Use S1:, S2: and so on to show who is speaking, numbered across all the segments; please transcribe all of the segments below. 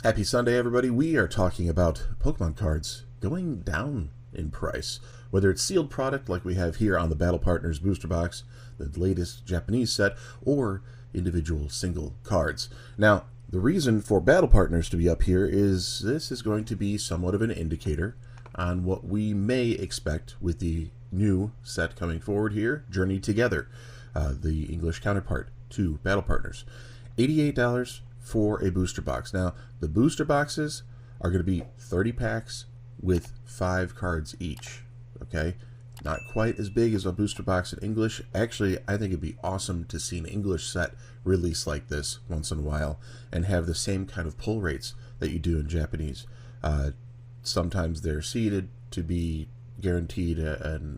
S1: Happy Sunday, everybody. We are talking about Pokemon cards going down in price. Whether it's sealed product like we have here on the Battle Partners booster box, the latest Japanese set, or individual single cards. Now, the reason for Battle Partners to be up here is this is going to be somewhat of an indicator on what we may expect with the new set coming forward here, Journey Together, the English counterpart to Battle Partners. $88 for a booster box. Now, the booster boxes are going to be 30 packs with 5 cards each. Okay? Not quite as big as a booster box in English. Actually, I think it'd be awesome to see an English set release like this once in a while and have the same kind of pull rates that you do in Japanese. Sometimes they're seeded to be guaranteed, and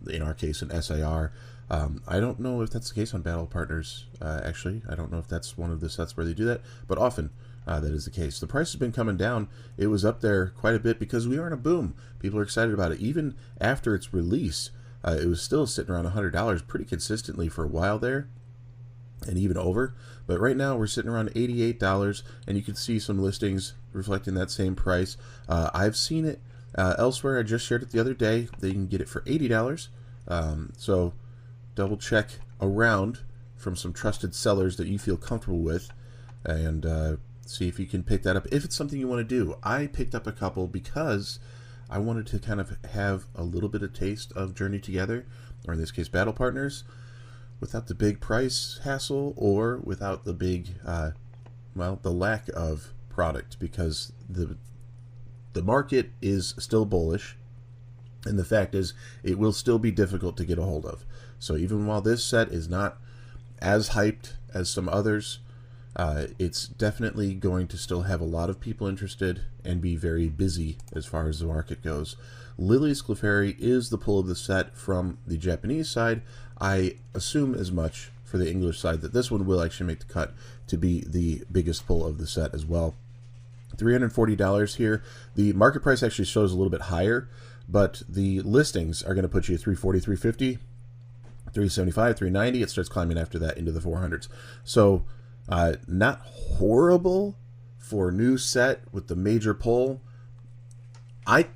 S1: in our case, an SIR. I don't know if that's the case on Battle Partners, actually. I don't know if that's one of the sets where they do that, but often that is the case. The price has been coming down. It was up there quite a bit because we are in a boom. People are excited about it. Even after its release, it was still sitting around $100 pretty consistently for a while there, and even over. But right now we're sitting around $88, and you can see some listings reflecting that same price. I've seen it elsewhere. I just shared it the other day. They can get it for $80. So double check around from some trusted sellers that you feel comfortable with, and see if you can pick that up if it's something you want to do. I picked up a couple because I wanted to kind of have a little bit of taste of Journey Together, or in this case Battle Partners, without the big price hassle or without the big well, the lack of product, because the market is still bullish, and the fact is it will still be difficult to get a hold of. So even while this set is not as hyped as some others, it's definitely going to still have a lot of people interested and be very busy as far as the market goes. Lily's Clefairy is the pull of the set from the Japanese side. I assume as much for the English side, that this one will actually make the cut to be the biggest pull of the set as well. $340 here. The market price actually shows a little bit higher, but the listings are going to put you at $340, $350, $375, $390. It starts climbing after that into the 400s. So not horrible for a new set with the major pull. I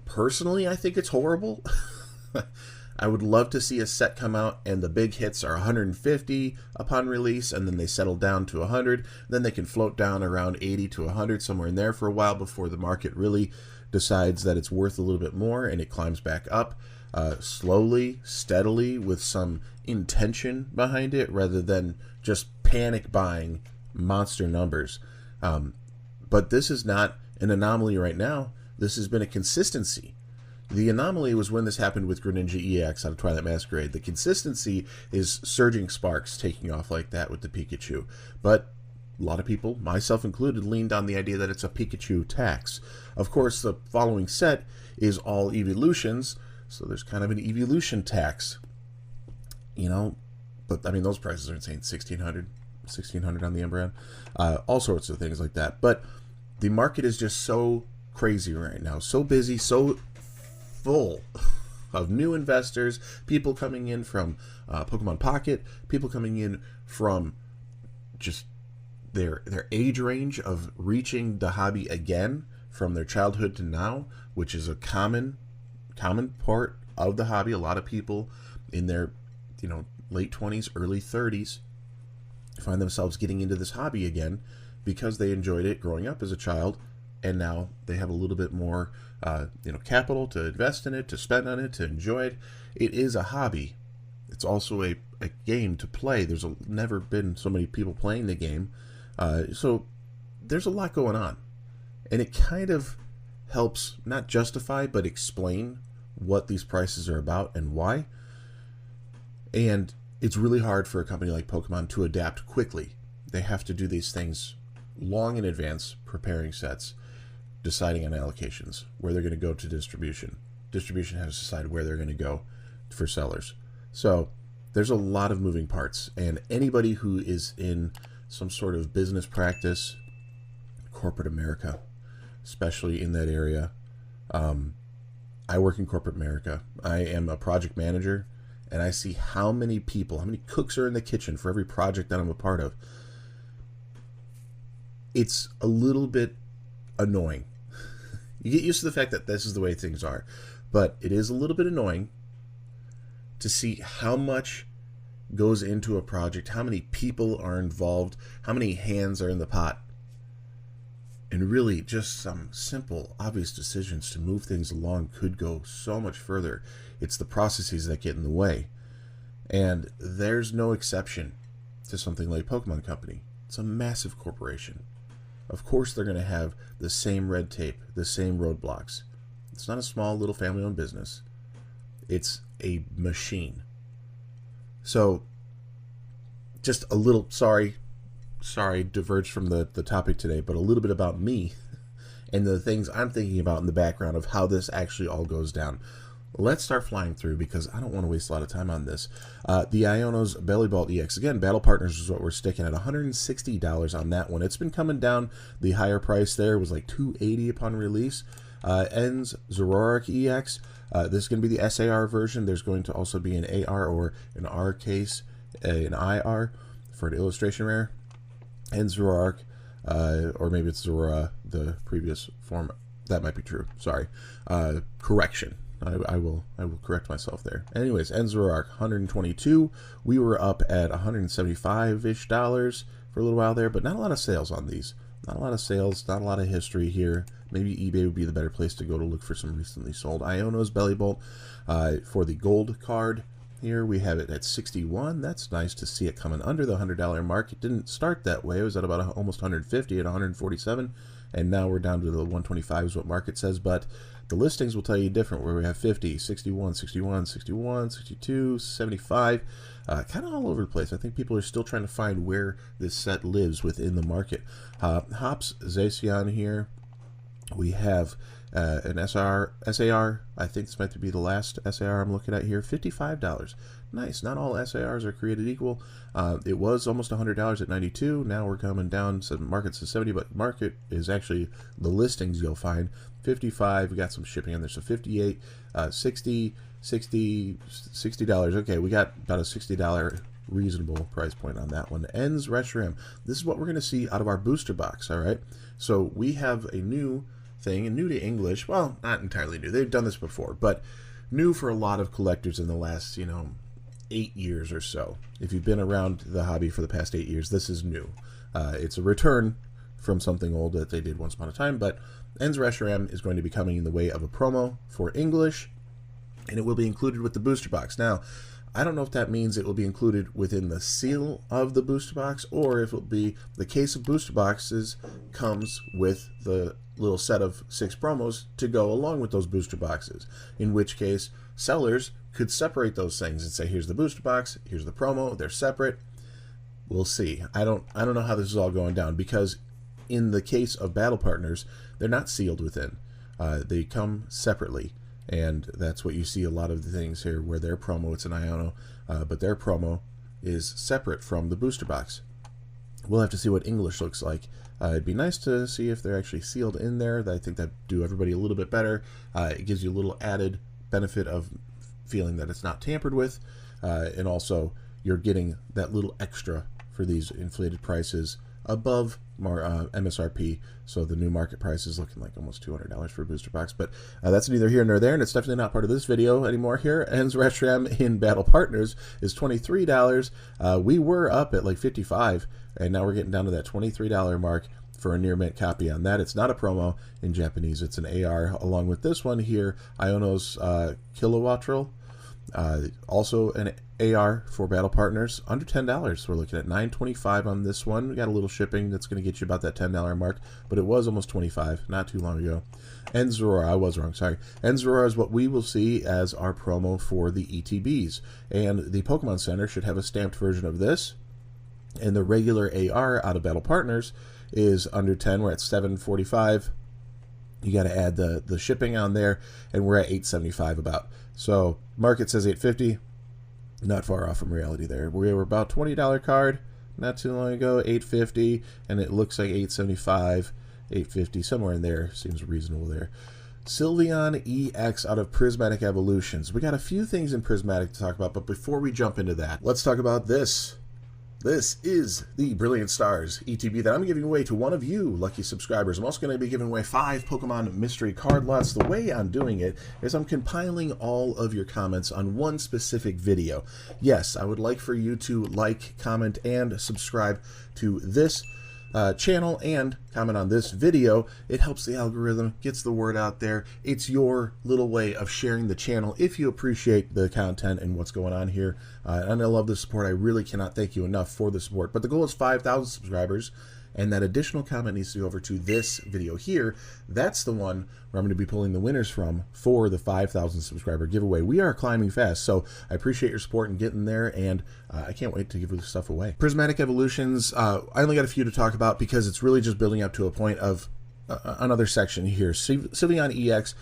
S1: think it's horrible. I would love to see a set come out and the big hits are 150 upon release, and then they settle down to 100. Then they can float down around 80 to 100, somewhere in there for a while before the market really decides that it's worth a little bit more, and it climbs back up slowly, steadily, with some intention behind it, rather than just panic buying monster numbers. But this is not an anomaly right now. This has been a consistency. The anomaly was when this happened with Greninja EX out of Twilight Masquerade. The consistency is Surging Sparks taking off like that with the Pikachu. But a lot of people, myself included, leaned on the idea that it's a Pikachu tax. Of course, the following set is all evolutions, so there's kind of an evolution tax. You know, but I mean, those prices are insane. $1,600 on the Embryon. All sorts of things like that. But the market is just so crazy right now. So busy, so full of new investors, people coming in from Pokemon Pocket, people coming in from just their age range of reaching the hobby again from their childhood to now, which is a common part of the hobby. A lot of people in their late 20s, early 30s find themselves getting into this hobby again because they enjoyed it growing up as a child, and now they have a little bit more capital to invest in it, to spend on it, to enjoy it. It is a hobby. It's also a game to play. There's never been so many people playing the game. So there's a lot going on. And it kind of helps not justify, but explain what these prices are about and why. And it's really hard for a company like Pokemon to adapt quickly. They have to do these things long in advance, preparing sets, deciding on allocations, where they're going to go to distribution. Distribution has to decide where they're going to go for sellers. So there's a lot of moving parts, and anybody who is in some sort of business practice, corporate America, especially in that area. I work in corporate America. I am a project manager, and I see how many cooks are in the kitchen for every project that I'm a part of. It's a little bit annoying. You get used to the fact that this is the way things are, but it is a little bit annoying to see how much goes into a project, how many people are involved, how many hands are in the pot, and really just some simple, obvious decisions to move things along could go so much further. It's the processes that get in the way, and there's no exception to something like Pokemon Company. It's a massive corporation. Of course they're going to have the same red tape, the same roadblocks. It's not a small little family-owned business. It's a machine. So, just a little, sorry, diverged from the topic today, but a little bit about me and the things I'm thinking about in the background of how this actually all goes down. Let's start flying through because I don't want to waste a lot of time on this. The Iono's Belly Vault EX. Again, Battle Partners is what we're sticking at. $160 on that one. It's been coming down. The higher price there was like $280 upon release. Ends Zoroark EX. This is going to be the SAR version. There's going to also be an AR or in our case, an IR for an illustration rare. Ends Zoroark, or maybe it's Zorora, the previous form. That might be true. Sorry. Correction. I will correct myself there. Anyways, Zoroark, 122. We were up at $175-ish for a little while there, but not a lot of sales on these. Not a lot of sales, not a lot of history here. Maybe eBay would be the better place to go to look for some recently sold. Iono's Belly Bolt for the gold card. Here we have it at 61. That's nice to see it coming under the $100 mark. It didn't start that way. It was at about almost 150 at 147, and now we're down to the 125 is what market says, but the listings will tell you different, where we have 50, 61, 61, 61, 62, 75, kind of all over the place. I think people are still trying to find where this set lives within the market. Hops Zacian here. We have an SAR. I think this might be the last SAR I'm looking at here. $55. Nice. Not all SARs are created equal. It was almost $100 at 92. Now we're coming down. So market says 70, but market is actually the listings you'll find. 55. We got some shipping on there. So 58, 60, 60, $60. Okay, we got about a $60 reasonable price point on that one. Ends Reshiram. This is what we're going to see out of our booster box. All right. So we have a new thing, and new to English. Well, not entirely new. They've done this before, but new for a lot of collectors in the last, 8 years or so. If you've been around the hobby for the past 8 years, this is new. It's a return from something old that they did once upon a time, but Ends Reshiram is going to be coming in the way of a promo for English, and it will be included with the booster box. Now, I don't know if that means it will be included within the seal of the booster box, or if it will be the case of booster boxes comes with the little set of 6 promos to go along with those booster boxes, in which case sellers could separate those things and say, here's the booster box, here's the promo, they're separate. We'll see. I don't know how this is all going down, because in the case of Battle Partners, they're not sealed within. They come separately. And that's what you see a lot of the things here, where their promo, it's an Iono, but their promo is separate from the booster box. We'll have to see what English looks like. It'd be nice to see if they're actually sealed in there. I think that'd do everybody a little bit better. It gives you a little added benefit of feeling that it's not tampered with. And also, you're getting that little extra for these inflated prices above MSRP, so the new market price is looking like almost $200 for a booster box, but that's neither here nor there, and it's definitely not part of this video anymore. Here, Ends Reshiram in Battle Partners is $23. We were up at like $55, and now we're getting down to that $23 mark for a near mint copy on that. It's not a promo in Japanese, it's an AR, along with this one here, Iono's Kilowattrel. Also an AR for Battle Partners, under $10. We're looking at $9.25 on this one. We got a little shipping that's going to get you about that $10 mark, but it was almost $25 not too long ago. And Zorora, I was wrong, sorry. And Zorora is what we will see as our promo for the ETBs. And the Pokemon Center should have a stamped version of this. And the regular AR out of Battle Partners is under 10. We're at $7.45. You got to add the shipping on there, and we're at $8.75 about. So market says $8.50. Not far off from reality there. We were about $20 card not too long ago, $8.50, and it looks like $8.75, $8.50, somewhere in there. Seems reasonable there. Sylveon EX out of Prismatic Evolutions. We got a few things in Prismatic to talk about, but before we jump into that, let's talk about this. This is the Brilliant Stars ETB that I'm giving away to one of you lucky subscribers. I'm also going to be giving away 5 Pokemon mystery card lots. The way I'm doing it is I'm compiling all of your comments on one specific video. Yes, I would like for you to like, comment, and subscribe to this channel and comment on this video. It helps the algorithm, gets the word out there. It's your little way of sharing the channel if you appreciate the content and what's going on here. And I love the support. I really cannot thank you enough for the support. But the goal is 5,000 subscribers, and that additional comment needs to go over to this video here. That's the one where I'm going to be pulling the winners from for the 5,000 subscriber giveaway. We are climbing fast, so I appreciate your support in getting there, and I can't wait to give this stuff away. Prismatic Evolutions, I only got a few to talk about because it's really just building up to a point of another section here. Sylveon EX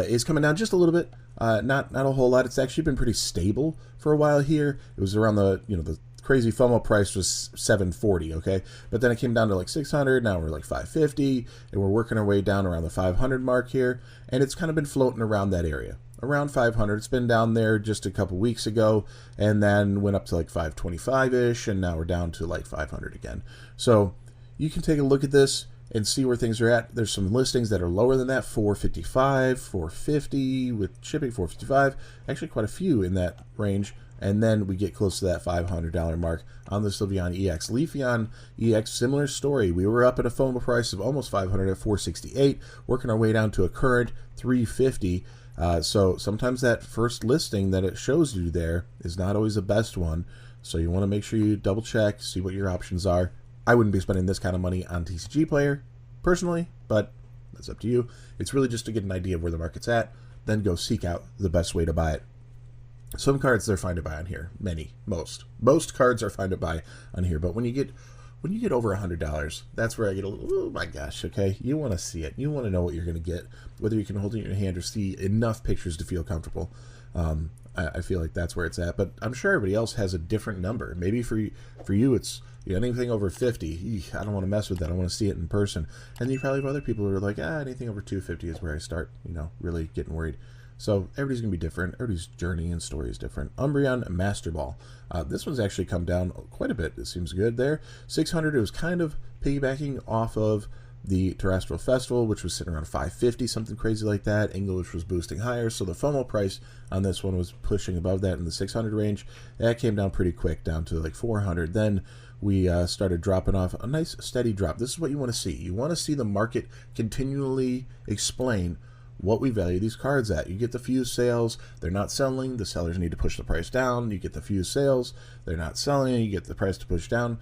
S1: is coming down just a little bit, not a whole lot. It's actually been pretty stable for a while here. It was around the the crazy FOMO price was $740, okay? But then it came down to like $600, now we're like $550, and we're working our way down around the $500 mark here, and it's kind of been floating around that area. Around $500, it's been down there just a couple weeks ago, and then went up to like $525-ish, and now we're down to like $500 again. So you can take a look at this and see where things are at. There's some listings that are lower than that, $455, $450, with shipping $455, actually quite a few in that range. And then we get close to that $500 mark on the Sylveon EX. Leafeon EX, similar story. We were up at a FOMO price of almost $500 at $468, working our way down to a current $350. So sometimes that first listing that it shows you there is not always the best one. So you want to make sure you double check, see what your options are. I wouldn't be spending this kind of money on TCG Player, personally, but that's up to you. It's really just to get an idea of where the market's at, then go seek out the best way to buy it. Some cards they're fine to buy on here. Most cards are fine to buy on here. But when you get over $100, that's where I get a little, oh my gosh, okay? You want to see it. You want to know what you're going to get, whether you can hold it in your hand or see enough pictures to feel comfortable. I feel like that's where it's at. But I'm sure everybody else has a different number. Maybe for you it's anything over 50. I don't want to mess with that. I want to see it in person. And you probably have other people who are like, anything over 250 is where I start, really getting worried. So everybody's going to be different. Everybody's journey and story is different. Umbreon Master Ball. This one's actually come down quite a bit. It seems good there. 600, it was kind of piggybacking off of the Terrestrial Festival, which was sitting around 550, something crazy like that. English was boosting higher, so the FOMO price on this one was pushing above that in the 600 range. That came down pretty quick, down to like 400. Then we started dropping off, a nice steady drop. This is what you want to see. You want to see the market continually explain what we value these cards at. You get the few sales, they're not selling, the sellers need to push the price down. You get the few sales, they're not selling, you get the price to push down.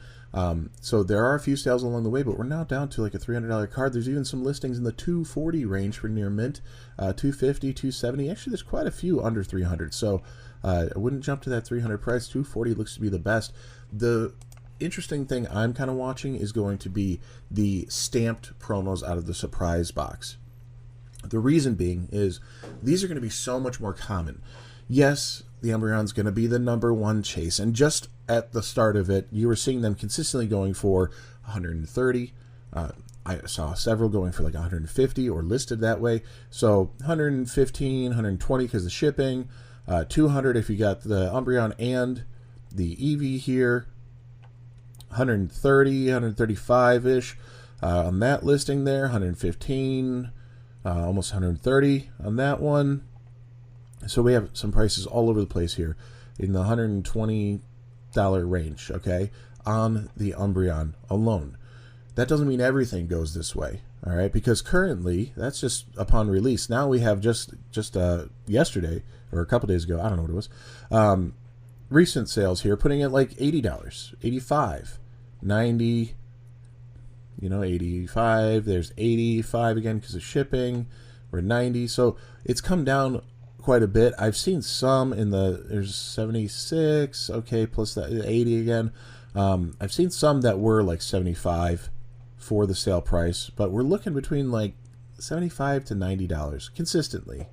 S1: So there are a few sales along the way, but we're now down to like a $300 card. There's even some listings in the $240 range for near mint, $250, $270. Actually, there's quite a few under $300. So I wouldn't jump to that $300 price. $240 looks to be the best. The interesting thing I'm kind of watching is going to be the stamped promos out of the surprise box. The reason being is these are going to be so much more common. Yes, the Umbreon's going to be the #1 chase, and just at the start of it, you were seeing them consistently going for 130. I saw several going for like 150 or listed that way. So 115, 120 because of shipping, 200 if you got the Umbreon and the Eevee here, 130, 135-ish on that listing there, 115. Almost 130 on that one. So we have some prices all over the place here in the $120 range, okay, on the Umbreon alone. That doesn't mean everything goes this way, all right, because currently that's just upon release. Now we have just yesterday or a couple days ago, I don't know what it was, recent sales here putting it like $80, $85, $90, 85, there's 85 again because of shipping. We're 90, so it's come down quite a bit. I've seen some in there's 76, okay, plus that 80 again. I've seen some that were like 75 for the sale price, but we're looking between like $75 to $90 consistently.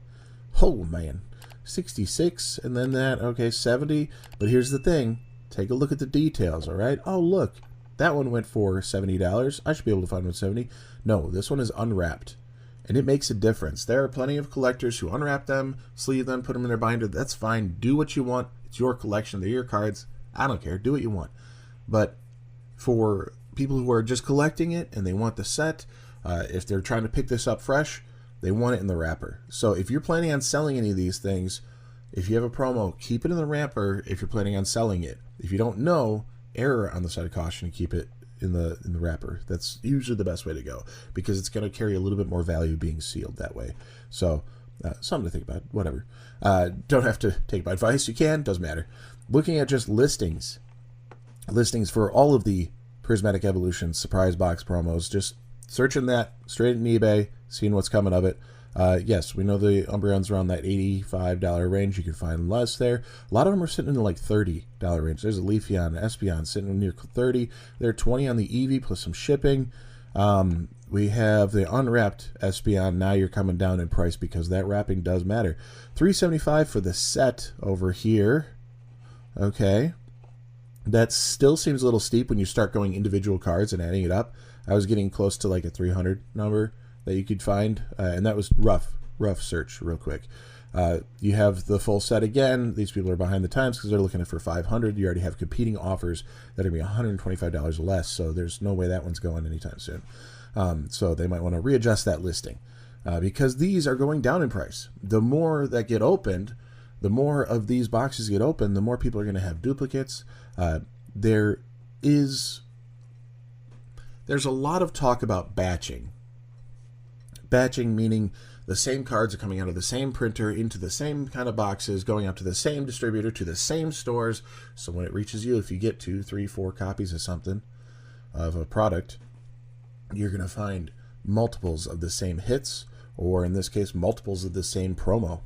S1: Oh man, 66 and then that, okay, 70. But here's the thing, take a look at the details, all right? Oh look, that one went for $70. I should be able to find one 70. No, this one is unwrapped, and it makes a difference. There are plenty of collectors who unwrap them, sleeve them, put them in their binder. That's fine. Do what you want. It's your collection. They're your cards. I don't care. Do what you want. But for people who are just collecting it and they want the set, if they're trying to pick this up fresh, they want it in the wrapper. So if you're planning on selling any of these things, if you have a promo, keep it in the wrapper if you're planning on selling it. If you don't know, err on the side of caution and keep it in the wrapper. That's usually the best way to go, because it's going to carry a little bit more value being sealed that way. So something to think about. Whatever. Don't have to take my advice. You can. Doesn't matter. Looking at just listings for all of the Prismatic Evolutions surprise box promos, just searching that straight in eBay, seeing what's coming of it. Yes, we know the Umbreon's around that $85 range. You can find less there. A lot of them are sitting in the like $30 range. There's a Leafeon, an Espeon sitting near 30. They're 20 on the Eevee plus some shipping. We have the unwrapped Espeon. Now you're coming down in price because that wrapping does matter. $375 for the set over here. Okay. That still seems a little steep when you start going individual cards and adding it up. I was getting close to like a 300 number that you could find, and that was rough search real quick. You have the full set again. These people are behind the times because they're looking for 500. You already have competing offers that are going to be $125 less, so there's no way that one's going anytime soon. So they might want to readjust that listing because these are going down in price. The more that get opened, the more of these boxes get opened, the more people are going to have duplicates. There's a lot of talk about batching. Batching meaning the same cards are coming out of the same printer into the same kind of boxes, going out to the same distributor, to the same stores. So when it reaches you, if you get 2, 3, 4 copies of something, of a product, you're going to find multiples of the same hits, or in this case, multiples of the same promo,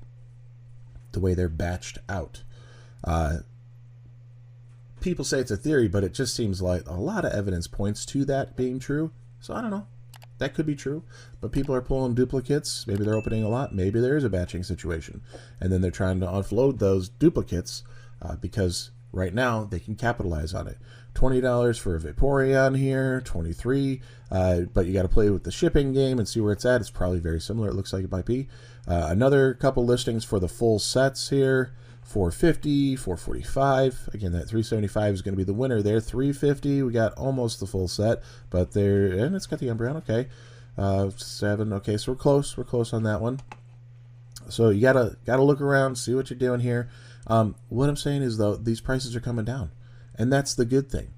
S1: the way they're batched out. People say it's a theory, but it just seems like a lot of evidence points to that being true. So I don't know. That could be true, but people are pulling duplicates. Maybe they're opening a lot. Maybe there is a batching situation. And then they're trying to offload those duplicates because right now they can capitalize on it. $20 for a Vaporeon here, $23, but you got to play with the shipping game and see where it's at. It's probably very similar. It looks like it might be. Another couple listings for the full sets here. $450, $445. Again, that $375 is going to be the winner there. $350. We got almost the full set, but there, and it's got the Umbreon. Okay, $7. Okay, so we're close. We're close on that one. So you gotta look around, see what you're doing here. What I'm saying is though, these prices are coming down, and that's the good thing.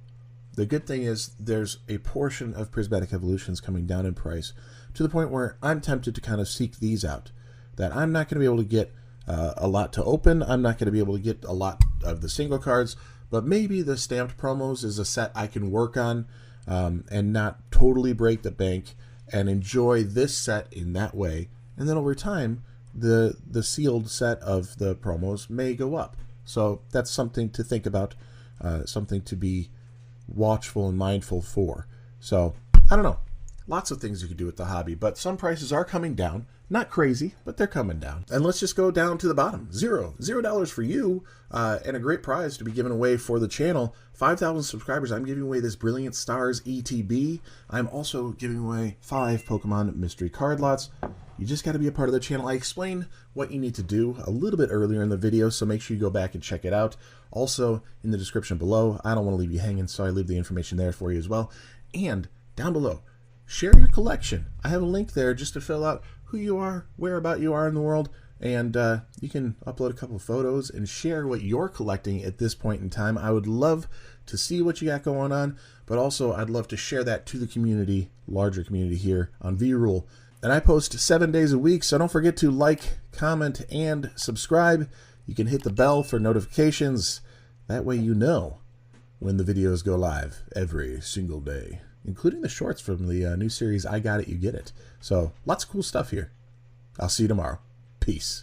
S1: The good thing is there's a portion of Prismatic Evolutions coming down in price to the point where I'm tempted to kind of seek these out. That I'm not going to be able to get a lot to open. I'm not going to be able to get a lot of the single cards, but maybe the stamped promos is a set I can work on and not totally break the bank and enjoy this set in that way. And then over time, the sealed set of the promos may go up. So that's something to think about, something to be watchful and mindful for. So I don't know. Lots of things you could do with the hobby, but some prices are coming down. Not crazy, but they're coming down. And let's just go down to the bottom. $0 for you, and a great prize to be given away for the channel. 5,000 subscribers, I'm giving away this Brilliant Stars ETB. I'm also giving away 5 Pokemon mystery card lots. You just got to be a part of the channel. I explained what you need to do a little bit earlier in the video, so make sure you go back and check it out. Also, in the description below, I don't want to leave you hanging, so I leave the information there for you as well. And down below, share your collection. I have a link there just to fill out who you are, where about you are in the world, and you can upload a couple of photos and share what you're collecting at this point in time. I would love to see what you got going on, but also I'd love to share that to the community, larger community here on V-Rule. And I post 7 days a week, so don't forget to like, comment, and subscribe. You can hit the bell for notifications. That way you know when the videos go live every single day, including the shorts from the new series, I Got It, You Get It. So lots of cool stuff here. I'll see you tomorrow. Peace.